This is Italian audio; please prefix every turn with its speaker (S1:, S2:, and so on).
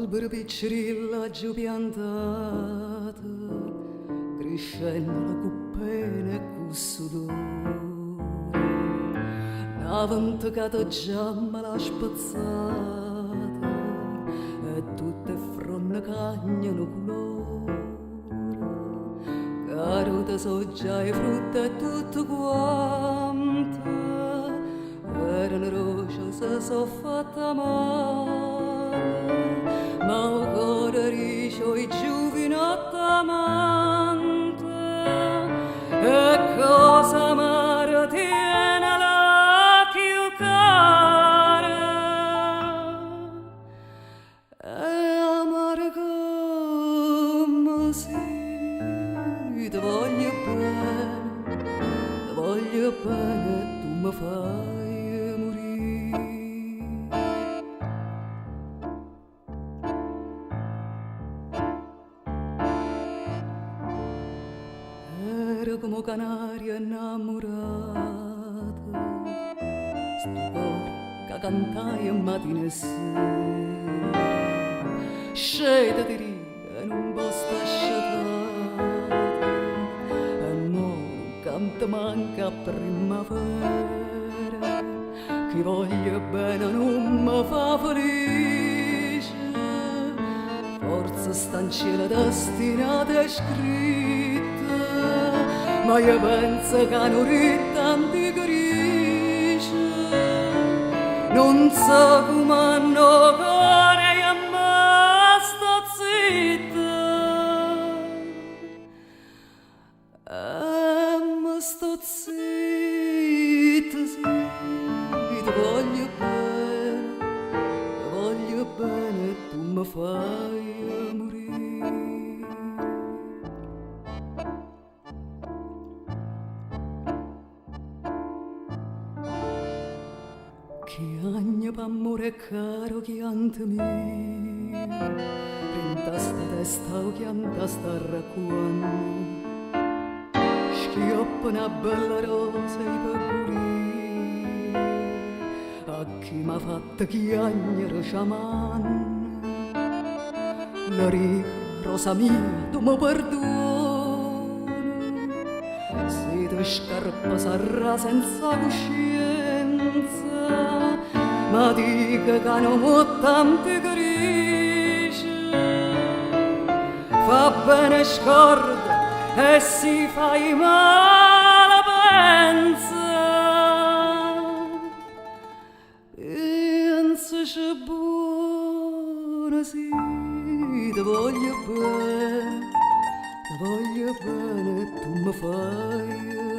S1: albero piccirilla giù piantata, crescendo la cuppena e cussudore. Una ventata giamma la spazzata e tutte fronne cagnano colore. Carote, soggia e frutta e tutto quanto erano roce se so fatta male, ma o cuore ricio i giovinotti amante e cosa amara tiene la più cara e amare come sì, ti voglio bene, tu mi fai morire. Era come canaria innamorata, sto cuore che cantai mattina e sera, sceta di riga in un posto asciutato, e mo non canta manca a primavera, chi voglio bene non mi fa felice, forse sta in cielo destinata e scritta, ma io penso che non tanti grigie, non so come hanno cuore e ma sto zitta, ma sto zitta, sì, ti voglio bene, tu mi fai morire. Chi agna p'amore caro chiantami, prenda sta testa o chianta sta racquando, schioppa una bella rosa i peccori, a chi m'ha fatta chiagnere sciaman, la riga rosa mia tu mi perdoni, se tu scarpa sarà senza coscienza, ma dica che non ho tante grigie, fa bene scorda e si fai male pensa c'è buona sì, ti voglio bene, tu mi fai